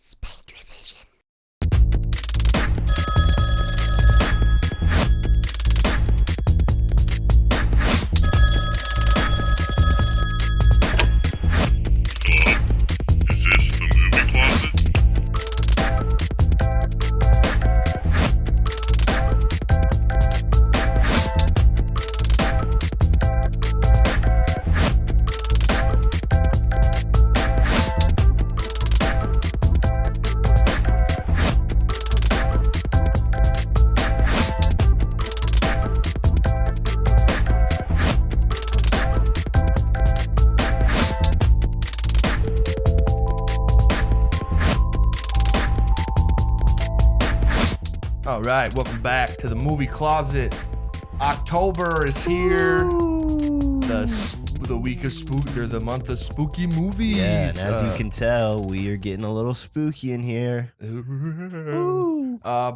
Spank revision. Is this the movie closet? All right, welcome back to the movie closet. October is here. The week of spook, or the month of spooky movies. Yeah, and as you can tell, we are getting a little spooky in here.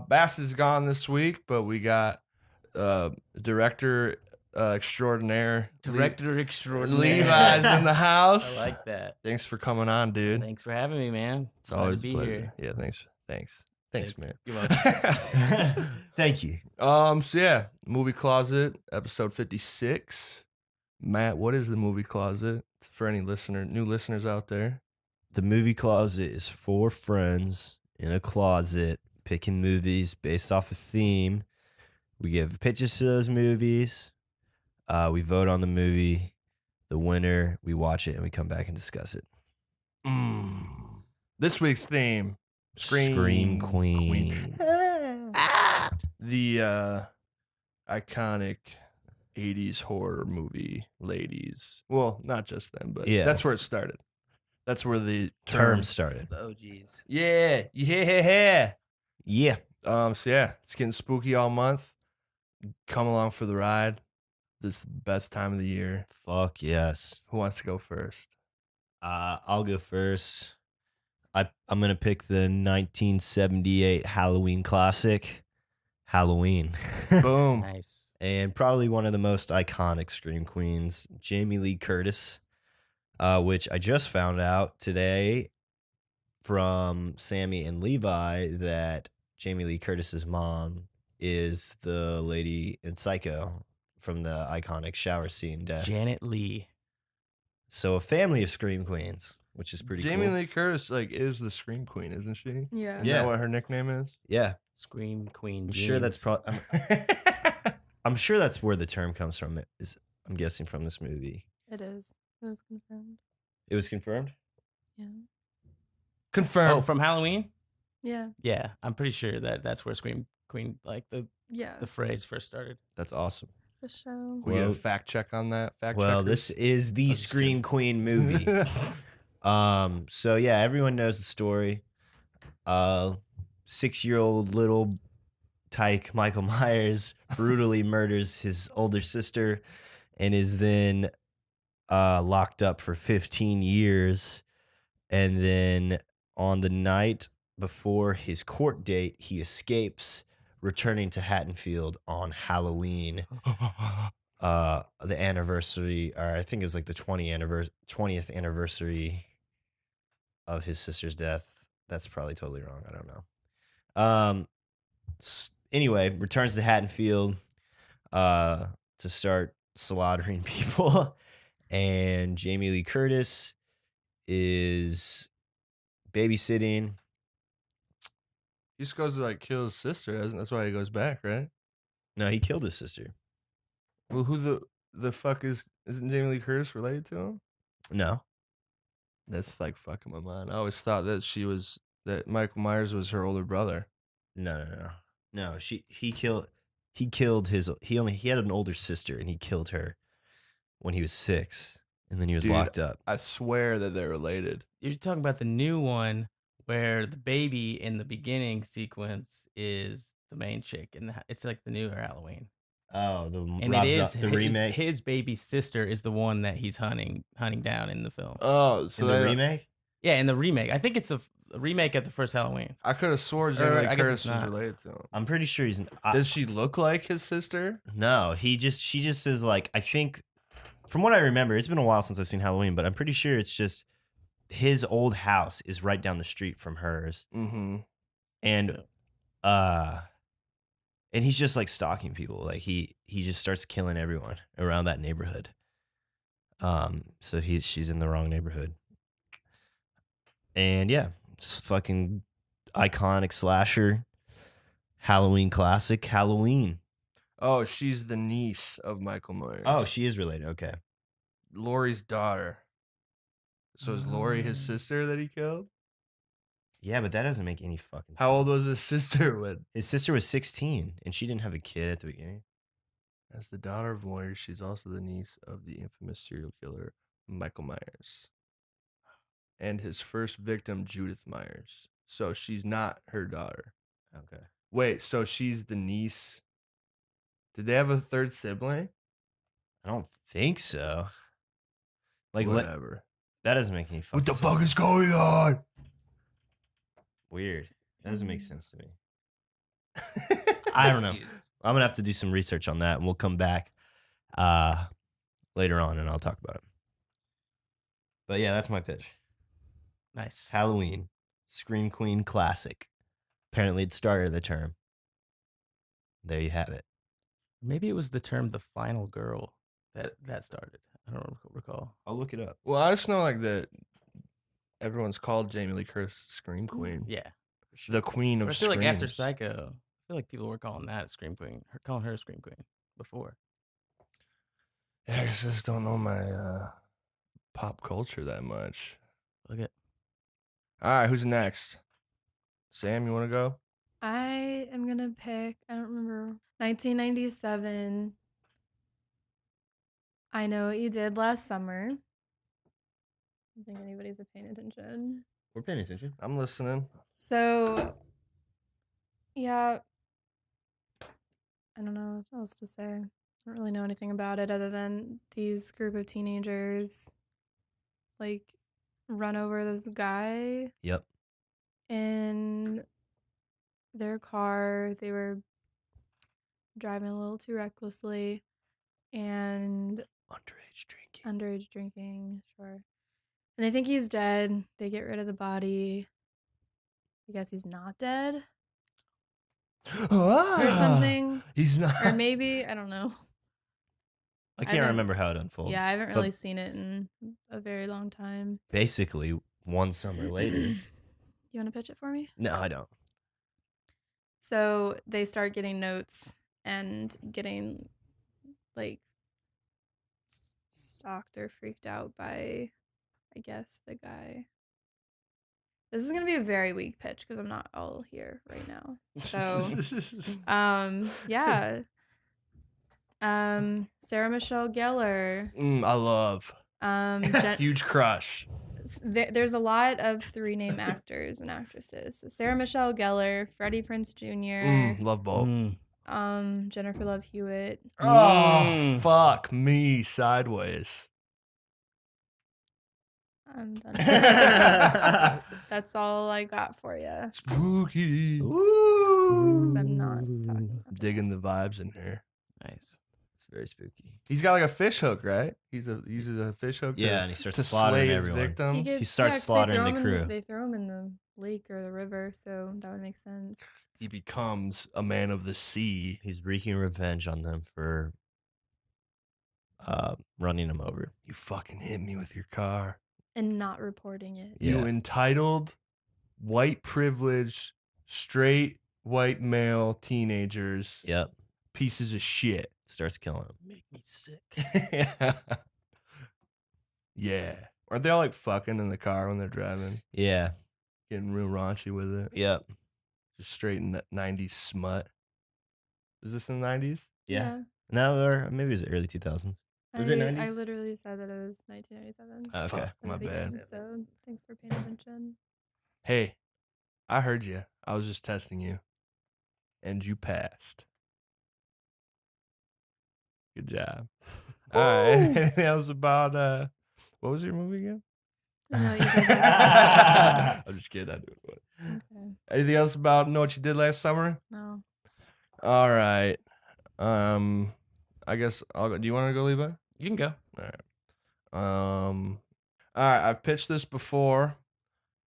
Bass is gone this week, but we got director extraordinaire. Director extraordinaire. Levi's in the house. I like that. Thanks for coming on, dude. Thanks for having me, man. It's always Glad a to be pleasure. here. Yeah, thanks, man. You're welcome. Thank you. So yeah, movie closet, episode 56. Matt, what is the movie closet for any new listeners out there? The movie closet is 4 friends in a closet picking movies based off a theme. We give pitches to those movies. We vote on the movie. The winner, we watch it, and we come back and discuss it. This week's theme, Scream Queen. The iconic 80s horror movie ladies. Well, not just them, but Yeah. that's where it started. That's where the Term started. The OGs. Yeah. Yeah. So yeah, it's getting spooky all month. Come along for the ride. This is the best time of the year. Fuck yes. Who wants to go first? I'll go first. I'm going to pick the 1978 Halloween classic, Halloween. Boom. Nice. And probably one of the most iconic Scream Queens, Jamie Lee Curtis, which I just found out today from Sammy and Levi that Jamie Lee Curtis's mom is the lady in Psycho from the iconic shower scene death. Janet Leigh. So a family of Scream Queens, which is pretty Jamie cool. Lee Curtis is the Scream Queen, isn't she? Yeah. Isn't Yeah. that what her nickname is? Yeah, Scream Queen. I'm sure that's Jeans. I'm sure that's where the term comes from. I'm guessing from this movie. It is. It was confirmed. It was confirmed. Yeah. Confirmed. Oh, from Halloween? Yeah. Yeah, I'm pretty sure that's where Scream Queen, like the Yeah. phrase first started. That's awesome. For sure. we get a Well- fact check on that. Well, this is the I'm just Scream kidding. Queen movie. So yeah, everyone knows the story. 6-year-old little tyke Michael Myers brutally murders his older sister and is then locked up for 15 years. And then on the night before his court date, he escapes, returning to Haddonfield on Halloween. The anniversary, or I think it was like the 20th anniversary of his sister's death. That's probably totally wrong. I don't know. Anyway, returns to Haddonfield to start slaughtering people. And Jamie Lee Curtis is babysitting. He just goes to kill his sister, doesn't? That's why he goes back, right? No, he killed his sister. Well, who the fuck isn't Jamie Lee Curtis related to him? No. That's fucking my mind. I always thought that Michael Myers was her older brother. No, he killed his he had an older sister and he killed her when he was 6 and then he was Dude, locked up. I swear that they're related. You're talking about the new one where the baby in the beginning sequence is the main chick, and it's like the newer Halloween. Oh, the And Rob it is the remake. His baby sister is the one that he's hunting down in the film. Oh, so In the they- remake? Yeah, in the remake. I think it's the remake of the first Halloween. I could have sworn Jamie Lee I guess Curtis it's was not. related to him. I'm pretty sure he's Does she look like his sister? No, she just is I think from what I remember, it's been a while since I've seen Halloween, but I'm pretty sure it's just his old house is right down the street from hers, Mm-hmm. and uh, and he's just like stalking people. Like he just starts killing everyone around that neighborhood. So she's in the wrong neighborhood, and yeah, it's fucking iconic slasher, Halloween classic, Halloween. Oh, she's the niece of Michael Myers. Oh, she is related. Okay. Laurie's daughter. So is Laurie his sister that he killed? Yeah, but that doesn't make any fucking sense. How old was his sister when? His sister was 16, and she didn't have a kid at the beginning. As the daughter of lawyers, she's also the niece of the infamous serial killer Michael Myers and his first victim, Judith Myers. So she's not her daughter. Okay. Wait, so she's the niece. Did they have a third sibling? I don't think so. Like, Whatever. that doesn't make any fucking What the sense. fuck is going on? Weird. That doesn't make sense to me. I don't know. I'm going to have to do some research on that, and we'll come back later on, and I'll talk about it. But yeah, that's my pitch. Nice. Halloween. Scream Queen classic. Apparently it started the term. There you have it. Maybe it was the term "the final girl" that started. I don't recall. I'll look it up. Well, I just know like that everyone's called Jamie Lee Curtis Scream Queen. Yeah, The queen of but I feel like after screams. Psycho, I feel like people were calling that Scream Queen, calling her Scream Queen before. Yeah, I just don't know my pop culture that much. Look at All right, who's next? Sam, you want to go? I am gonna pick, I don't remember, 1997. I Know What You Did Last Summer. I don't think anybody's paying attention. We're paying attention. I'm listening. So, yeah, I don't know what else to say. I don't really know anything about it other than these group of teenagers, like, run over this guy Yep. in their car. They were driving a little too recklessly and Underage drinking. underage drinking, sure. And they think he's dead. They get rid of the body. I guess he's not dead or something. He's not. Or maybe, I don't know. I I can't haven't- remember how it unfolds. Yeah, I haven't but really seen it in a very long time. Basically, one summer later. You want to pitch it for me? No, I don't. So they start getting notes and getting like stalked or freaked out by, I guess, the guy. This is gonna be a very weak pitch because I'm not all here right now. So, yeah. Sarah Michelle Gellar. I love. Huge crush. There's a lot of 3-name actors and actresses. So Sarah Michelle Gellar, Freddie Prinze Jr., Love both. Jennifer Love Hewitt. Oh, fuck me sideways. I'm done. That's all I got for you. Spooky. I'm not talking about Digging the vibes in here. nice. It's very spooky. He's got like a fish hook, right? He uses a fish hook. Yeah, and he starts to slaughtering slay his everyone. victims. He starts 'cause slaughtering they the throw him crew. they throw him in the lake or the river, so that would make sense. He becomes a man of the sea. He's wreaking revenge on them for running him over. You fucking hit me with your car. And not reporting it. You Yeah. entitled, white privileged, straight white male teenagers. Yep. Pieces of shit. Starts killing him. Make me sick. Yeah. Aren't they all like fucking in the car when they're driving? Yeah. Getting real raunchy with it. Yep. Just straight 90s smut. Was this in the 90s? Yeah. No, or maybe it was early 2000s. Was it I 90s? literally said that it was 1997. Okay. Fuck, From my the bad. beginning, So thanks for paying attention. Hey, I heard you. I was just testing you. And you passed. Good job. All right. Anything else about what was your movie again? I Know What You Did Last I'm just kidding. I do it. Summer. Okay. Anything else about Know What You Did Last Summer? No. All right. I guess I'll go. Do you want to go, Levi? You can go. All right. All right, I've pitched this before,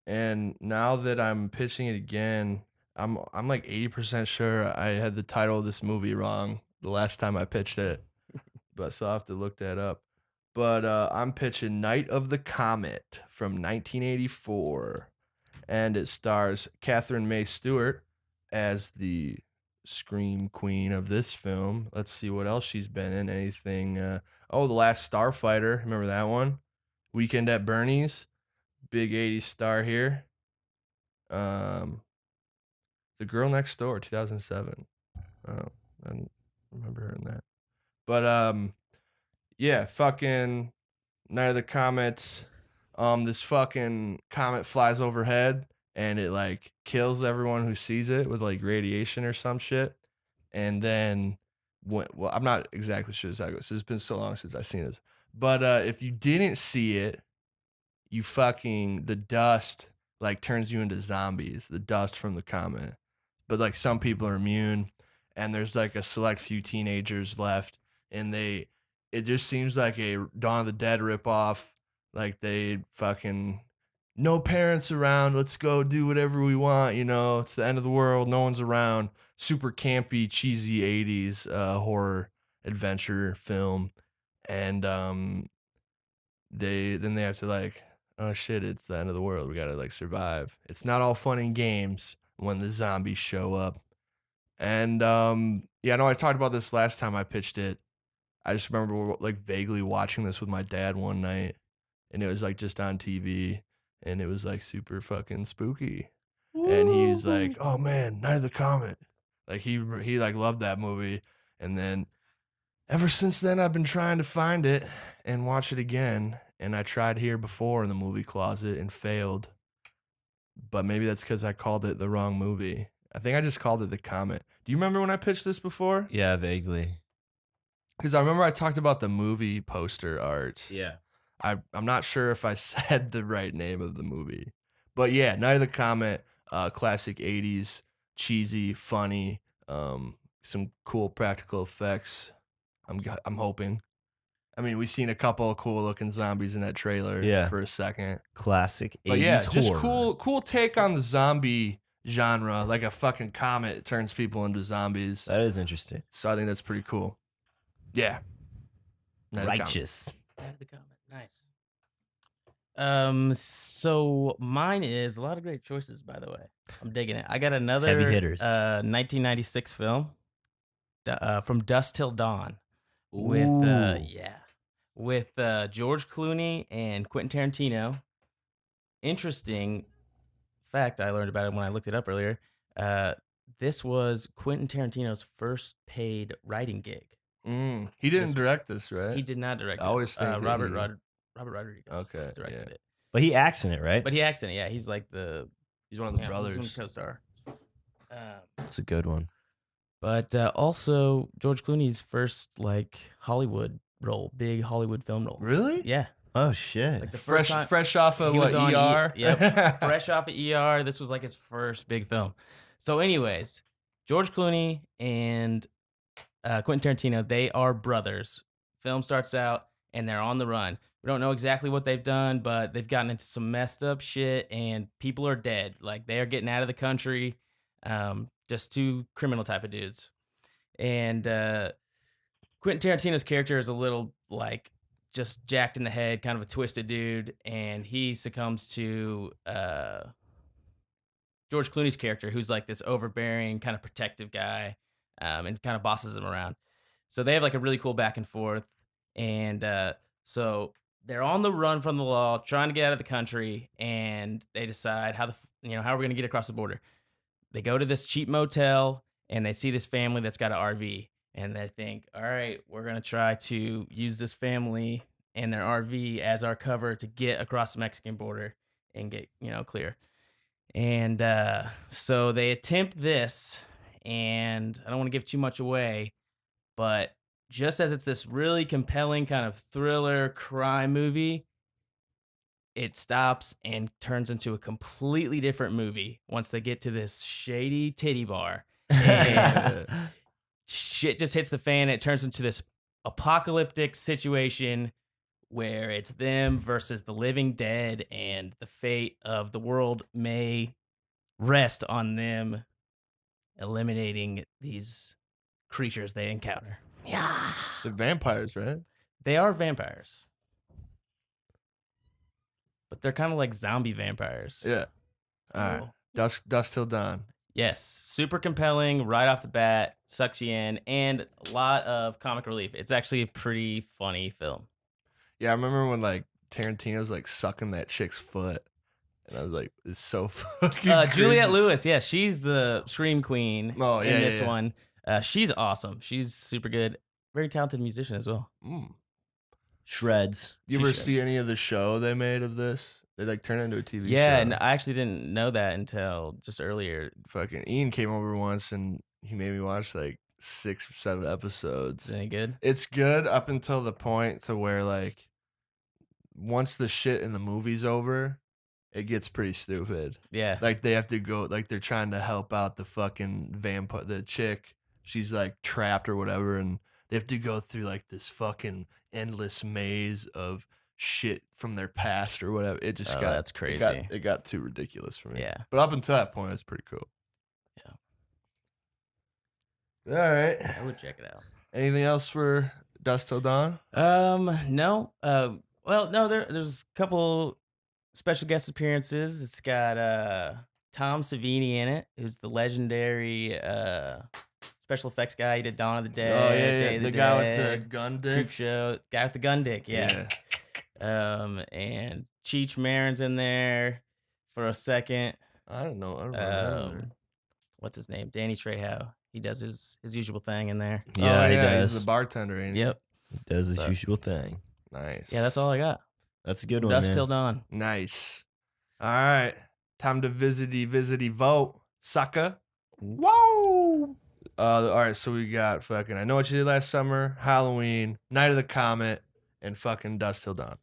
and now that I'm pitching it again, I'm like 80% sure I had the title of this movie wrong the last time I pitched it, but so I'll have to look that up. But I'm pitching Night of the Comet from 1984, and it stars Catherine May Stewart as the scream queen of this film. Let's see what else she's been in. Anything? The Last Starfighter. Remember that one? Weekend at Bernie's. Big 80s star here. The Girl Next Door, 2007. Oh, I don't remember her in that. But yeah, fucking Night of the Comets. This fucking comet flies overhead and it like kills everyone who sees it with like radiation or some shit. And then, I'm not exactly sure exactly. It's been so long since I've seen this. But if you didn't see it, the dust like turns you into zombies, the dust from the comet. But like some people are immune, and there's like a select few teenagers left, and it just seems like a Dawn of the Dead ripoff. Like they fucking no parents around, let's go do whatever we want, it's the end of the world, no one's around. Super campy, cheesy 80s horror adventure film. And they have to like, oh shit, it's the end of the world. We gotta like survive. It's not all fun and games when the zombies show up. And I know I talked about this last time I pitched it. I just remember like vaguely watching this with my dad one night, and it was like just on TV, and it was like super fucking spooky. And he's like, "Oh man, Night of the Comet!" Like he like loved that movie, and then ever since then I've been trying to find it and watch it again. And I tried here before in the movie closet and failed. But maybe that's because I called it the wrong movie. I think I just called it The Comet. Do you remember when I pitched this before? Yeah, vaguely. Because I remember I talked about the movie poster art. Yeah. I'm not sure if I said the right name of the movie. But yeah, Night of the Comet, classic 80s, cheesy, funny, some cool practical effects. I'm hoping. I mean, we've seen a couple of cool looking zombies in that trailer for a second. Classic 80s But yeah, horror. just cool take on the zombie genre. Like a fucking comet turns people into zombies. That is interesting. So I think that's pretty cool. Yeah. Night of the Comet. Righteous. Night of the Comet. Nice. So mine is a lot of great choices, by the way. I'm digging it. I got another Heavy hitters. 1996 film, From Dusk Till Dawn, with George Clooney and Quentin Tarantino. Interesting fact I learned about it when I looked it up earlier. This was Quentin Tarantino's first paid writing gig. He didn't direct this, right? He did not direct I it. always think Robert Rodriguez directed it. But he acts in it, right? But he acts in it, yeah. He's like he's one of the he's brothers. one of the co-star. It's a good one. But also George Clooney's first like Hollywood role, big Hollywood film role. Really? Yeah. Oh shit. Like the Fresh off of he was what, on ER? Yep. Fresh off of ER. This was like his first big film. So anyways, George Clooney and Quentin Tarantino, they are brothers. Film starts out and they're on the run. We don't know exactly what they've done, but they've gotten into some messed up shit and people are dead. Like they are getting out of the country. Just two criminal type of dudes. And Quentin Tarantino's character is a little like just jacked in the head, kind of a twisted dude, and he succumbs to George Clooney's character, who's like this overbearing, kind of protective guy, and kind of bosses him around. So they have like a really cool back and forth, and so they're on the run from the law, trying to get out of the country, and they decide how are we gonna get across the border? They go to this cheap motel, and they see this family that's got an RV. And they think, all right, we're going to try to use this family and their RV as our cover to get across the Mexican border and get, clear. And so they attempt this, and I don't want to give too much away, but just as it's this really compelling kind of thriller crime movie, it stops and turns into a completely different movie once they get to this shady titty bar. And shit just hits the fan. It turns into this apocalyptic situation where it's them versus the living dead, and the fate of the world may rest on them eliminating these creatures they encounter. Yeah. They're vampires, right? They are vampires. But they're kind of like zombie vampires. Yeah. All right. Dusk Till Dawn. Yes. Super compelling right off the bat. Sucks you in. And a lot of comic relief. It's actually a pretty funny film. Yeah, I remember when like Tarantino's like sucking that chick's foot, and I was like, "It's so fucking." Juliette crazy. Lewis. Yeah, she's the scream queen Oh, yeah, in yeah, this yeah. one. She's awesome. She's super good. Very talented musician as well. Shreds. You She ever shreds. see any of the show they made of this? They like turned it into a TV show. Yeah, and I actually didn't know that until just earlier. Fucking Ian came over once and he made me watch like 6 or 7 episodes. Is it any good? It's good up until the point to where like once the shit in the movie's over, it gets pretty stupid. Yeah. Like they have to go, like they're trying to help out the fucking vampire, the chick. She's like trapped or whatever, and they have to go through like this fucking endless maze of shit from their past or whatever. It just Oh, got that's crazy. It got too ridiculous for me. Yeah. But up until that point, it's pretty cool. Yeah. All right. I would check it out. Anything else for Dusk Till Dawn? No. Well, no, there's a couple special guest appearances. It's got Tom Savini in it, who's the legendary special effects guy. He did Dawn of the Dead, Oh yeah, Day of the the guy with Dead, the gun Creep dick. Show, guy with the gun dick, yeah. And Cheech Marin's in there for a second. I don't know. I don't remember. What's his name? Danny Trejo. He does his usual thing in there. Yeah, he He's does. the bartender. Ain't he? Yep. He does his So- usual thing. Nice. Yeah, that's all I got. That's a good one, Dusk man. Till Dawn. Nice. All right. Time to visity vote, sucker. Whoa. All right, so we got fucking I Know What You Did Last Summer, Halloween, Night of the Comet, and fucking Dusk Till Dawn.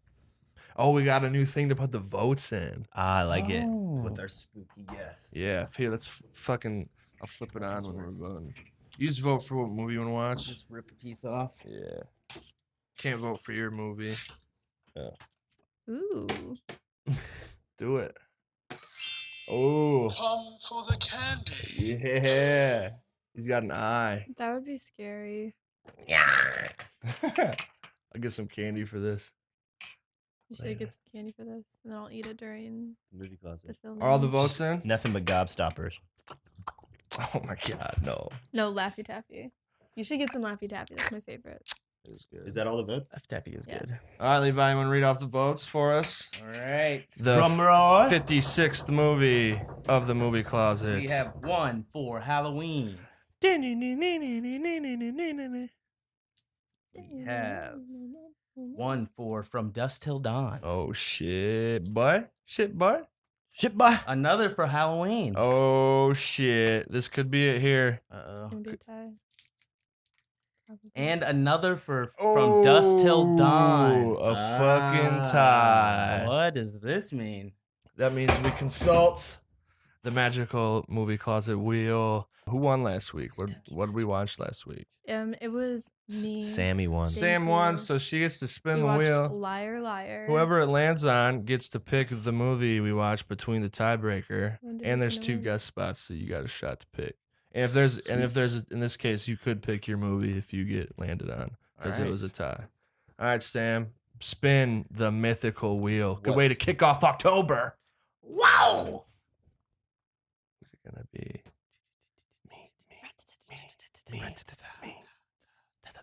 Oh, we got a new thing to put the votes in. I like it. Oh. With our spooky guest. Yeah. Here, let's fucking I'll flip it on when we're voting. You just vote for what movie you want to watch. Just rip a piece off. Yeah. Can't vote for your movie. Ooh. Do it. Oh. Come for the candy. Yeah. He's got an eye. That would be scary. I'll get some candy for this. You should get some candy for this, and then I'll eat it during Movie the closet. film. Are all the votes in? Nothing but gobstoppers. Oh my god, no. No, Laffy Taffy. You should get some Laffy Taffy. That's my favorite. It was good. Is that all the votes? F Taffy is Yeah. good. All right, Levi, you want to read off the votes for us? All right. The Drum roll. 56th movie of the movie closet. We have one for Halloween. We have one for From Dusk Till Dawn. Oh shit, boy. Shit, boy. Shit, bye. Another for Halloween. Oh shit. This could be it here. Uh-oh. It's gonna be a tie. Probably. And another for From Dusk Till Dawn. Oh, a fucking tie. What does this mean? That means we consult the magical movie closet wheel. Who won last week? What did we watch last week? It was me. Sammy won. Thank Sam won, you. so she gets to spin We the watched wheel. Liar, Liar. Whoever it lands on gets to pick the movie we watch between the tiebreaker. When did And you there's say 2 no? guest spots, so you got a shot to pick. And if there's in this case, you could pick your movie if you get landed on because it was a tie. All right, Sam, spin the mythical wheel. Good way to kick off October. Wow. Who's it gonna be?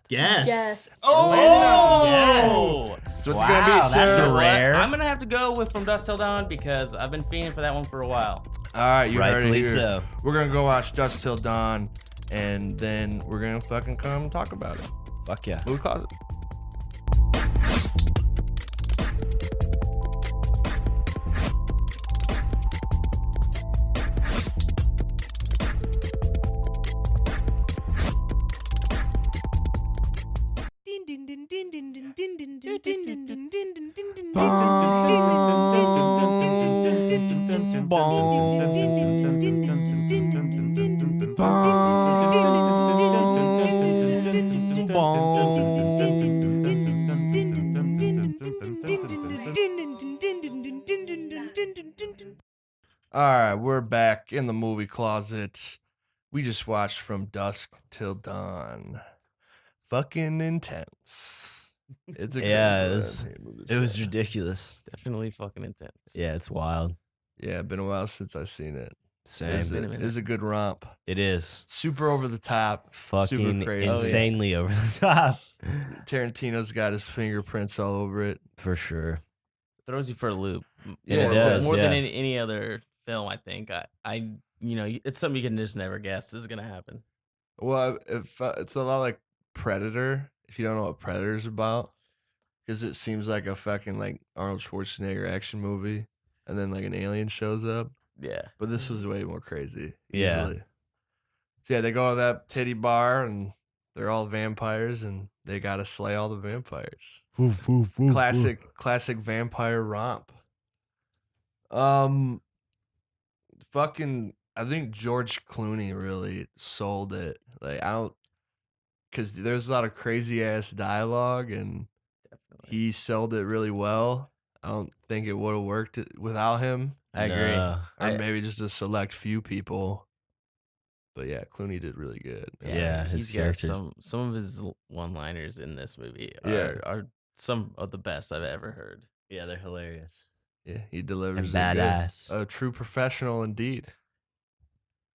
Yes. Yes. Oh! So what's it gonna be, that's sir? a rare. I'm going to have to go with From Dusk Till Dawn because I've been fiending for that one for a while. All right, you heard it Rightfully here. so. We're gonna go watch Dusk Till Dawn, and then we're gonna fucking come talk about it. Fuck yeah. Movie closet. All right, we're back in the movie closet. We just watched From Dusk Till Dawn. Fucking intense. It's a Yeah, great movie. it was ridiculous. Definitely fucking intense. Yeah, it's wild. Yeah, been a while since I've seen it. Same. It is a good romp. It is. Super over the top. Fucking super crazy. insanely over the top. Tarantino's got his fingerprints all over it. For sure. Throws you for a loop. Yeah, it does, More than yeah. any other film, I think. It's something you can just never guess is gonna happen. Well, it's a lot like Predator, if you don't know what Predator's about. Because it seems like a fucking like Arnold Schwarzenegger action movie. And then like an alien shows up. Yeah. But this was way more crazy. Yeah. Easily. So yeah, they go to that titty bar and they're all vampires and they gotta slay all the vampires. Woof, woof, woof, Classic vampire romp. Fucking I think George Clooney really sold it. Like because there's a lot of crazy ass dialogue and Definitely. he sold it really well. I don't think it would have worked without him. I agree. No. Or maybe just a select few people. But yeah, Clooney did really good. Yeah, his he's got characters. some of his one-liners in this movie Yeah. are some of the best I've ever heard. Yeah, they're hilarious. Yeah, he delivers And it good. badass. A true professional indeed.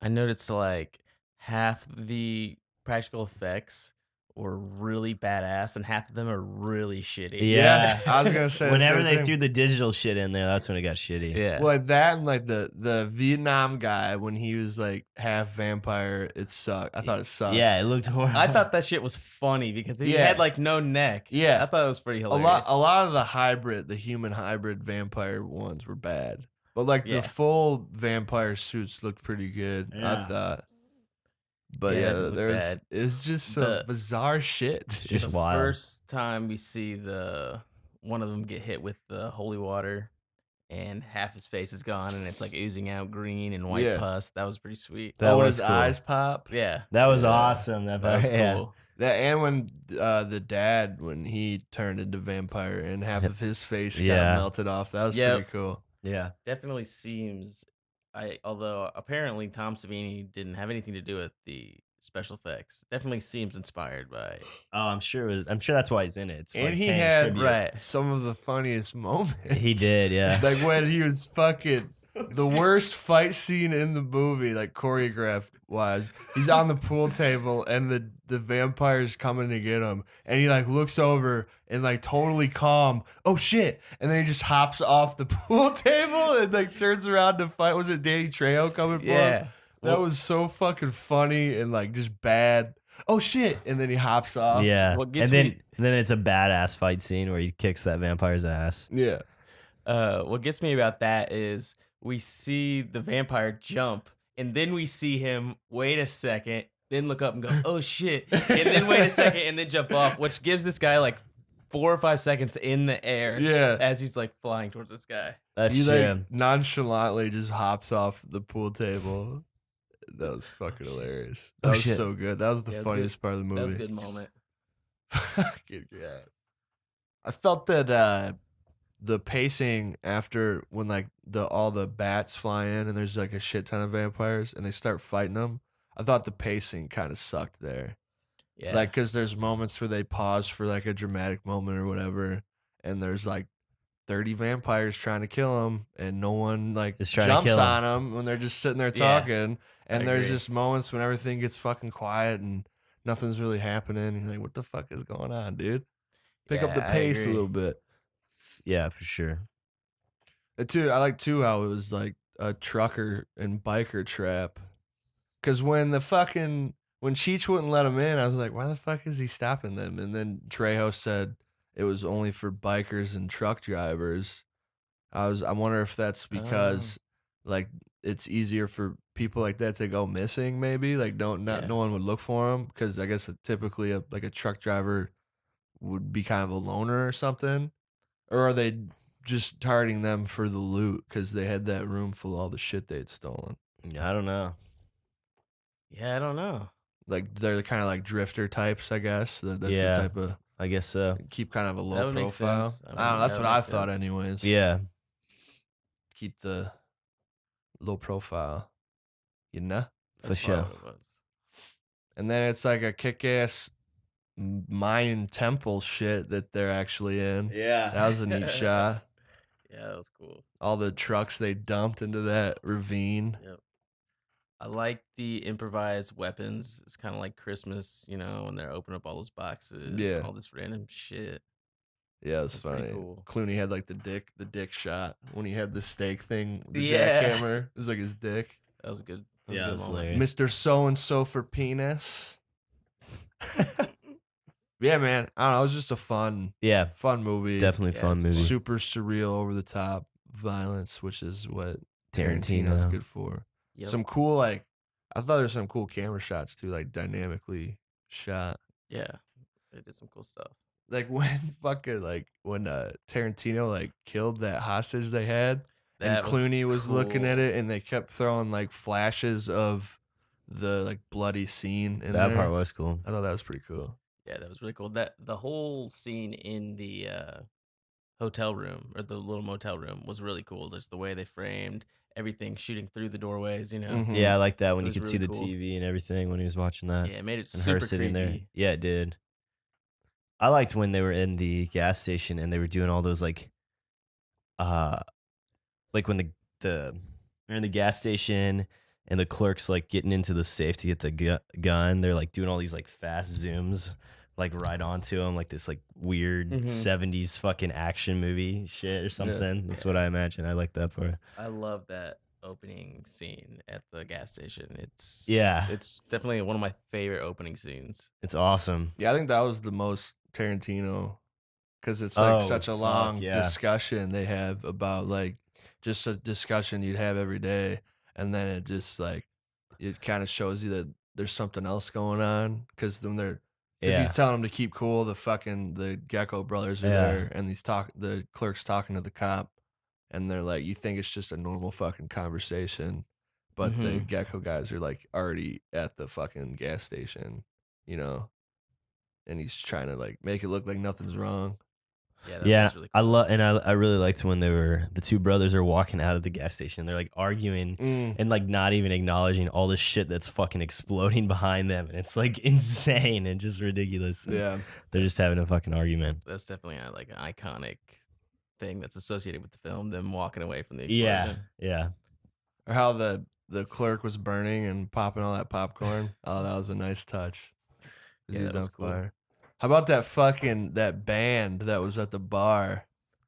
I noticed like half the practical effects were really badass and half of them are really shitty. Yeah. I was gonna say the Whenever same they thing. threw the digital shit in there, that's when it got shitty. Yeah. Well, like that and like the Vietnam guy when he was like half vampire, it sucked. I thought it sucked. Yeah, it looked horrible. I thought that shit was funny because he Yeah. had like no neck. Yeah. I thought it was pretty a hilarious. lot of the human hybrid vampire ones were bad, but like Yeah. the full vampire suits looked pretty good. I Yeah. thought. But Yeah, it yeah, looked there's bad. it's just some The- bizarre shit. It's just the wild. first time we see one of them get hit with the holy water and half his face is gone and it's like oozing out green and white Yeah. pus. That was pretty sweet. That when was his cool. eyes pop. Yeah. That was Yeah. awesome. That That was part, yeah. cool. That and when the dad when he turned into vampire and half of his face Yeah. got melted off. That was Yep. pretty cool. Yeah. Definitely seems although apparently Tom Savini didn't have anything to do with the special effects. Definitely seems inspired by Oh, I'm sure that's why he's in it. It's And like he paying had tribute. right. some of the funniest moments. He did, yeah. Like when he was fucking the worst fight scene in the movie, like choreographed wise. He's on the pool table and the vampire's coming to get him, and he like looks over and like totally calm. Oh shit! And then he just hops off the pool table and like turns around to fight. Was it Danny Trejo coming for him? Yeah. That was so fucking funny and like just bad. Oh shit! And then he hops off. Yeah. What And gets then me- it's a badass fight scene where he kicks that vampire's ass. Yeah. What gets me about that is we see the vampire jump, and then we see him wait a second, then look up and go, "Oh shit!" and then wait a second, and then jump off, which gives this guy like 4 or 5 seconds in the air. Yeah. as he's like flying towards this guy. That's He true. like nonchalantly just hops off the pool table. That was fucking hilarious. That Oh, was shit. so good. That was the Yeah, it was funniest part of the movie. That was a good moment. Fucking good. I felt that the pacing after when like all the bats fly in and there's like a shit ton of vampires and they start fighting them. I thought the pacing kind of sucked there. Yeah, Like, cause there's moments where they pause for like a dramatic moment or whatever, and there's like 30 vampires trying to kill him, and no one like Is trying to jumps kill 'em. on them when they're just sitting there Yeah, talking. I And there's agree. just moments when everything gets fucking quiet and nothing's really happening. And you're like, what the fuck is going on, dude? Pick up the Yeah, I pace a agree. little bit. Yeah, for sure. I like too how it was like a trucker and biker trap. Cause when Cheech wouldn't let him in, I was like, why the fuck is he stopping them? And then Trejo said it was only for bikers and truck drivers. I wonder if that's because like it's easier for people like that to go missing, maybe like no one would look for them because I guess typically a truck driver would be kind of a loner or something, or are they just targeting them for the loot because they had that room full of all the shit they had stolen? I don't know. Yeah, I don't know. Like they're kind of like drifter types, I guess. That's Yeah. the type of I guess so. keep kind of a That low would make profile. sense. I I don't know. mean, That's that what would I make thought, sense. anyways. Yeah. keep the low profile, you know. For That's probably sure. what it was. And then it's like a kick-ass Mayan temple shit that they're actually in. Yeah. That was a neat shot. Yeah, that was cool. All the trucks they dumped into that ravine. Yep. I like the improvised weapons. It's kind of like Christmas, you know, when they're opening up all those boxes Yeah. and all this random shit. Yeah, it's That's pretty funny. cool. Clooney had like the dick shot when he had the steak thing, the Yeah. jackhammer. It was like his dick. That was a good. That was Yeah, a it good was moment. hilarious. Mr. So and so for penis. Yeah, man. I don't know. It was just a fun movie. Definitely Yeah, fun it's movie. Super surreal, over the top violence, which is what Tarantino's Tarantino. good for. Yep. Some cool, like, I thought there was some cool camera shots too, like dynamically shot. Yeah, they did some cool stuff. Like when when Tarantino like killed that hostage they had, That and Clooney was looking at cool. it, and they kept throwing like flashes of the like bloody scene in That there. part was cool. I thought that was pretty cool. Yeah, that was really cool. That the whole scene in the hotel room or the little motel room was really cool. Just the way they framed everything, shooting through the doorways. You know. Mhm. Yeah, I like that when It you was could see really the cool. TV and everything when he was watching that. Yeah, it made it And super her sitting there. creepy. Yeah, it did. I liked when they were in the gas station and they were doing all those like when the they're in the gas station and the clerk's like getting into the safe to get the gun. They're like doing all these like fast zooms like right onto him, like this like weird Mhm. 70s fucking action movie shit or something. That's what I imagine. I like that part. I love that opening scene at the gas station. It's definitely one of my favorite opening scenes. It's awesome. Yeah, I think that was the most Tarantino, because it's like Oh, such a fuck, long yeah. discussion they have about like just a discussion you'd have every day, and then it just like it kind of shows you that there's something else going on, because when they're he's telling them to keep cool, the Gecko brothers are there, and the clerk's talking to the cop, and they're like, you think it's just a normal fucking conversation, but the Mhm. Gecko guys are like already at the fucking gas station, you know. And he's trying to like make it look like nothing's wrong. Yeah, that Yeah, was really I cool. love, and I really liked when the two brothers are walking out of the gas station. They're like arguing and like not even acknowledging all the shit that's fucking exploding behind them, and it's like insane and just ridiculous. And Yeah. they're just having a fucking argument. That's definitely like an iconic thing that's associated with the film. Them walking away from the Yeah, explosion. yeah. Or how the clerk was burning and popping all that popcorn. Oh, that was a nice touch. 'Cause Yeah, he was that was on cool. fire. How about that band that was at the bar?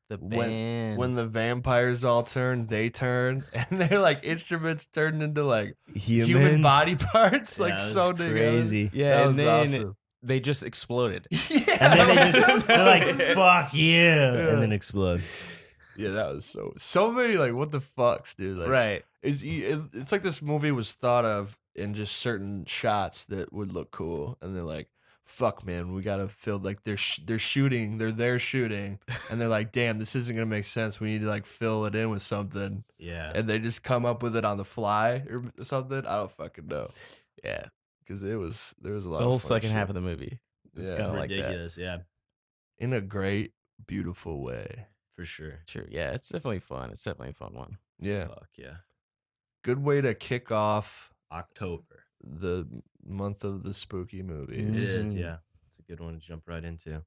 The band. When the vampires all turned, they turned, and they're like instruments turned into like human Humans. body parts, Yeah, like it was so together. crazy. Yeah, That and was then awesome. they just exploded. Yeah, And then they're like, "Fuck you," Yeah. and then explode. Yeah, that was so many like what the fucks, dude. Like, Right. It's like this movie was thought of in just certain shots that would look cool, and they're like, "Fuck, man, we gotta feel like they're shooting, they're there shooting," and they're like, "Damn, this isn't gonna make sense. We need to like fill it in with something," Yeah, and they just come up with it on the fly or something. I don't fucking know, Yeah. because there was a lot. The whole of fun second half shit. of the movie. It's Yeah. kind of like that. ridiculous. Yeah, In a great, beautiful way. for sure. True. Yeah, it's definitely fun. It's definitely a fun one. Yeah, Fuck yeah. good way to kick off October. the month of the spooky movies. It is. Mhm. Yeah, it's a good one to jump right into.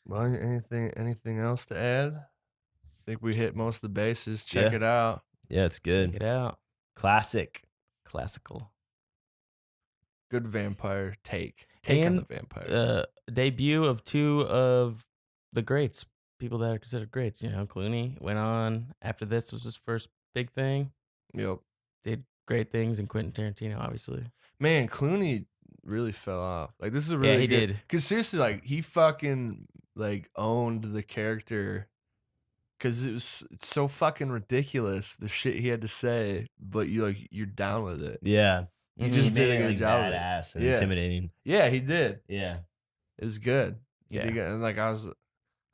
Well, anything else to add? I think we hit most of the bases. Check Yeah. it out. Yeah, it's good. Check it out. Classic. Classical. Good vampire take. Take on the And, vampire. Debut of two of the greats, people that are considered greats. You know, Clooney went on after this was his first big thing. Yep. Did great things, and Quentin Tarantino, obviously. Man, Clooney really fell off. Like this is a really he good, did. Because seriously, like he fucking like owned the character. Because it's so fucking ridiculous the shit he had to say, but you're down with it. Yeah, You Mhm. just He did made a it, good like, job of it. badass and Yeah. intimidating. Yeah, he did. Yeah, It was good. He Yeah. did good. And like I was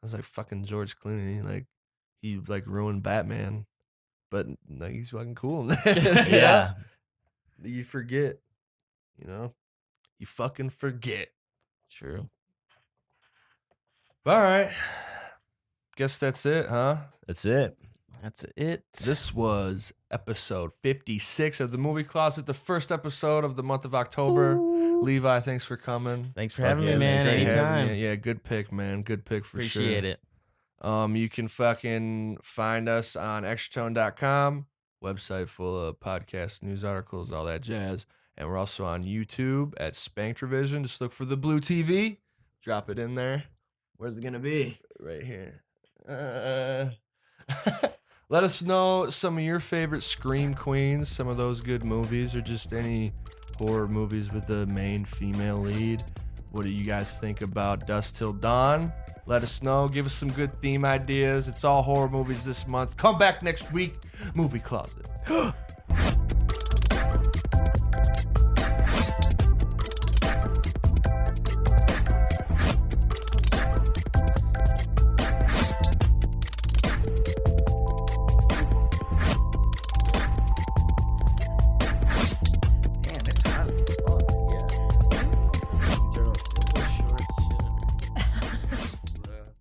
like fucking George Clooney. Like he like ruined Batman, but like he's fucking cool. yeah. You forget, you know, you fucking forget. True. All right, guess that's it, huh? That's it. That's it. This was episode 56 of the Movie Closet, the first episode of the month of October. Levi, thanks for coming. Thanks for having yeah, me, man. It's great having Anytime. you. Yeah, good pick, man. Good pick for sure. Appreciate it. You can fucking find us on extratone.com, website full of podcasts, news articles, all that jazz. And we're also on YouTube at Spanked Revision. Just look for the blue TV. Drop it in there. Where's it gonna be? Right here. Let us know some of your favorite Scream Queens, some of those good movies, or just any horror movies with the main female lead. What do you guys think about Dusk Till Dawn? Let us know. Give us some good theme ideas. It's all horror movies this month. Come back next week. Movie Closet.